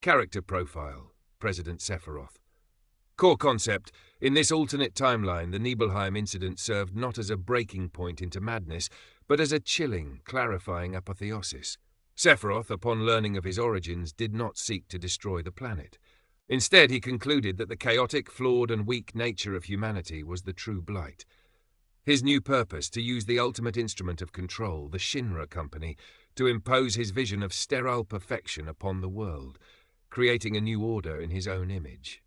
Character profile, President Sephiroth. Core concept, in this alternate timeline, the Nibelheim incident served not as a breaking point into madness, but as a chilling, clarifying apotheosis. Sephiroth, upon learning of his origins, did not seek to destroy the planet. Instead, he concluded that the chaotic, flawed and weak nature of humanity was the true blight. His new purpose, to use the ultimate instrument of control, the Shinra company, to impose his vision of sterile perfection upon the world, creating a new order in his own image.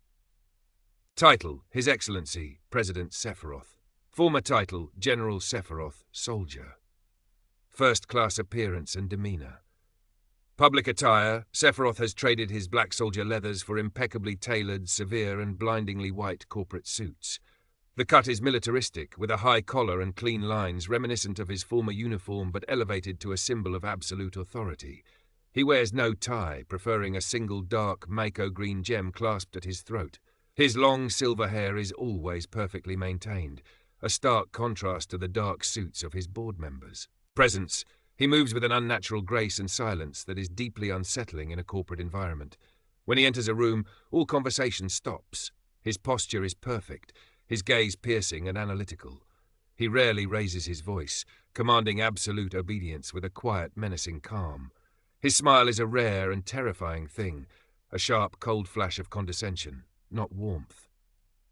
Title, His Excellency, President Sephiroth. Former title, General Sephiroth, Soldier. First-class appearance and demeanor. Public attire, Sephiroth has traded his black soldier leathers for impeccably tailored, severe and blindingly white corporate suits. The cut is militaristic, with a high collar and clean lines reminiscent of his former uniform but elevated to a symbol of absolute authority. He wears no tie, preferring a single dark Mako green gem clasped at his throat. His long silver hair is always perfectly maintained, a stark contrast to the dark suits of his board members. Presence. He moves with an unnatural grace and silence that is deeply unsettling in a corporate environment. When he enters a room, all conversation stops. His posture is perfect, his gaze piercing and analytical. He rarely raises his voice, commanding absolute obedience with a quiet, menacing calm. His smile is a rare and terrifying thing, a sharp, cold flash of condescension, not warmth.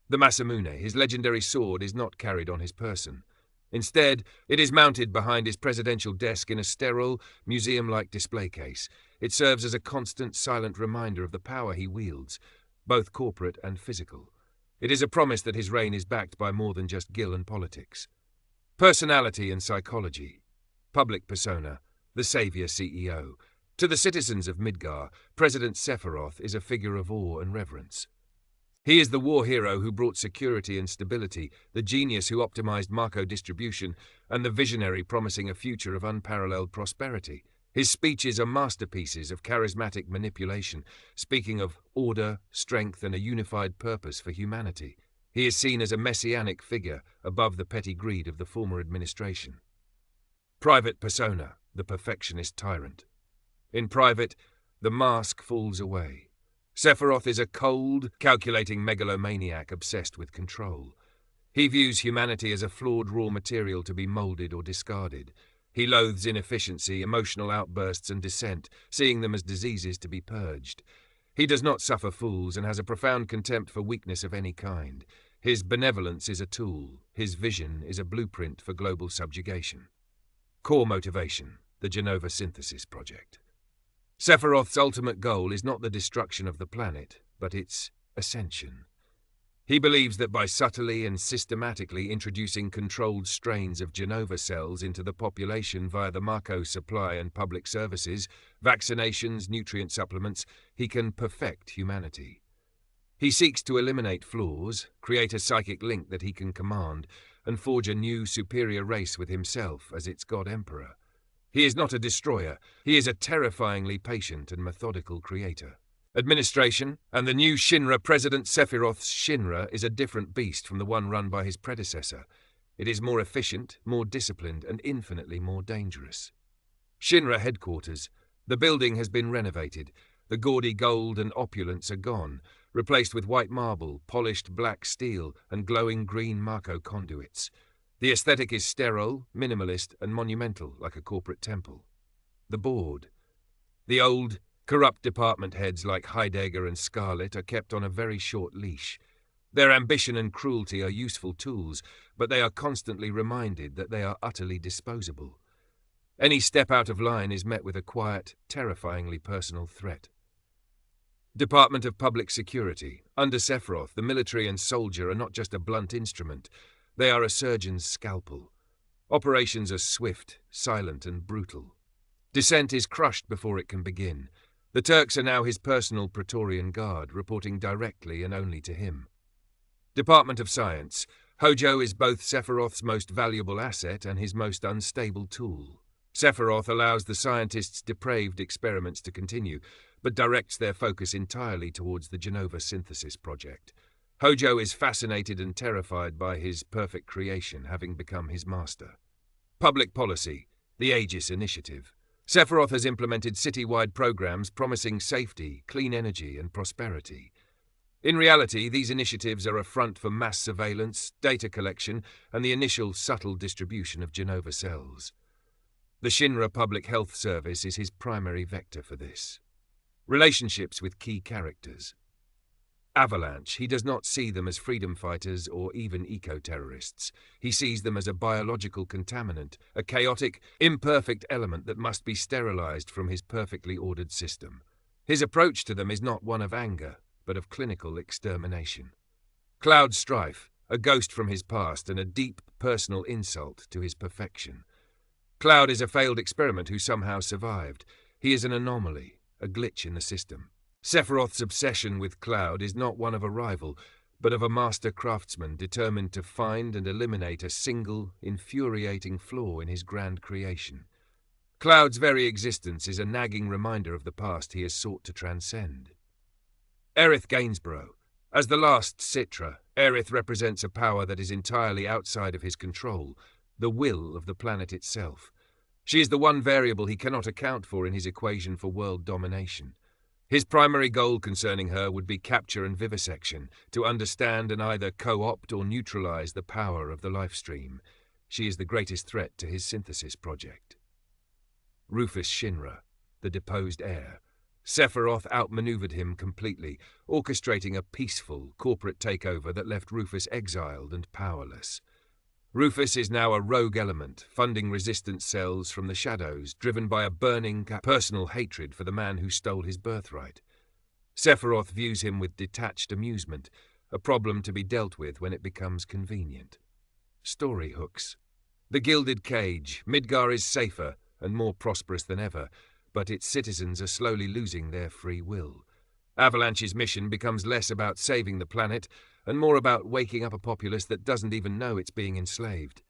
The Masamune, his legendary sword, is not carried on his person. Instead, it is mounted behind his presidential desk in a sterile, museum-like display case. It serves as a constant, silent reminder of the power he wields, both corporate and physical. It is a promise that his reign is backed by more than just gil and politics. Personality and psychology. Public persona, the savior CEO. To the citizens of Midgar, President Sephiroth is a figure of awe and reverence. He is the war hero who brought security and stability, the genius who optimized Mako distribution, and the visionary promising a future of unparalleled prosperity. His speeches are masterpieces of charismatic manipulation, speaking of order, strength, and a unified purpose for humanity. He is seen as a messianic figure above the petty greed of the former administration. Private persona, the perfectionist tyrant. In private, the mask falls away. Sephiroth is a cold, calculating megalomaniac obsessed with control. He views humanity as a flawed raw material to be molded or discarded. He loathes inefficiency, emotional outbursts and dissent, seeing them as diseases to be purged. He does not suffer fools and has a profound contempt for weakness of any kind. His benevolence is a tool. His vision is a blueprint for global subjugation. Core motivation, the Genova Synthesis Project. Sephiroth's ultimate goal is not the destruction of the planet, but its ascension. He believes that by subtly and systematically introducing controlled strains of Genova cells into the population via the Mako supply and public services, vaccinations, nutrient supplements, he can perfect humanity. He seeks to eliminate flaws, create a psychic link that he can command, and forge a new, superior race with himself as its God-Emperor. He is not a destroyer, he is a terrifyingly patient and methodical creator. Administration, and the new Shinra President Sephiroth's Shinra is a different beast from the one run by his predecessor. It is more efficient, more disciplined, and infinitely more dangerous. Shinra headquarters. The building has been renovated. The gaudy gold and opulence are gone, replaced with white marble, polished black steel, and glowing green Mako conduits. The aesthetic is sterile, minimalist, and monumental, like a corporate temple. The board. The old, corrupt department heads like Heidegger and Scarlet are kept on a very short leash. Their ambition and cruelty are useful tools, but they are constantly reminded that they are utterly disposable. Any step out of line is met with a quiet, terrifyingly personal threat. Department of Public Security. Under Sephiroth, the military and soldier are not just a blunt instrument. They are a surgeon's scalpel. Operations are swift, silent, and brutal. Dissent is crushed before it can begin. The Turks are now his personal Praetorian Guard, reporting directly and only to him. Department of Science. Hojo is both Sephiroth's most valuable asset and his most unstable tool. Sephiroth allows the scientists' depraved experiments to continue, but directs their focus entirely towards the Genova Synthesis Project. Hojo is fascinated and terrified by his perfect creation, having become his master. Public policy, the Aegis Initiative. Sephiroth has implemented city-wide programs promising safety, clean energy, and prosperity. In reality, these initiatives are a front for mass surveillance, data collection, and the initial subtle distribution of Genova cells. The Shinra Public Health Service is his primary vector for this. Relationships with key characters. Avalanche, he does not see them as freedom fighters or even eco-terrorists. He sees them as a biological contaminant, a chaotic, imperfect element that must be sterilized from his perfectly ordered system. His approach to them is not one of anger, but of clinical extermination. Cloud Strife, a ghost from his past and a deep personal insult to his perfection. Cloud is a failed experiment who somehow survived. He is an anomaly, a glitch in the system. Sephiroth's obsession with Cloud is not one of a rival, but of a master craftsman determined to find and eliminate a single, infuriating flaw in his grand creation. Cloud's very existence is a nagging reminder of the past he has sought to transcend. Aerith Gainsborough. As the last Citra, Aerith represents a power that is entirely outside of his control, the will of the planet itself. She is the one variable he cannot account for in his equation for world domination. His primary goal concerning her would be capture and vivisection, to understand and either co-opt or neutralize the power of the life stream. She is the greatest threat to his synthesis project. Rufus Shinra, the deposed heir. Sephiroth outmaneuvered him completely, orchestrating a peaceful, corporate takeover that left Rufus exiled and powerless. Rufus is now a rogue element, funding resistance cells from the shadows, driven by a burning personal hatred for the man who stole his birthright. Sephiroth views him with detached amusement, a problem to be dealt with when it becomes convenient. Story hooks. The Gilded Cage. Midgar is safer and more prosperous than ever, but its citizens are slowly losing their free will. Avalanche's mission becomes less about saving the planet and more about waking up a populace that doesn't even know it's being enslaved.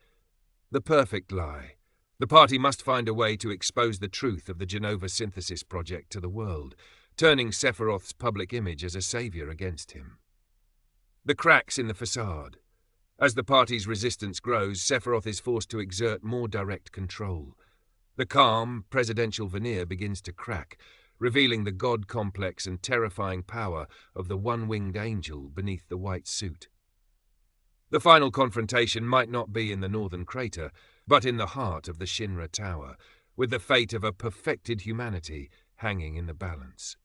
The perfect lie. The party must find a way to expose the truth of the Genova synthesis project to the world, turning Sephiroth's public image as a savior against him. The cracks in the facade. As the party's resistance grows, Sephiroth is forced to exert more direct control. The calm, presidential veneer begins to crack, revealing the god-complex and terrifying power of the one-winged angel beneath the white suit. The final confrontation might not be in the northern crater, but in the heart of the Shinra Tower, with the fate of a perfected humanity hanging in the balance.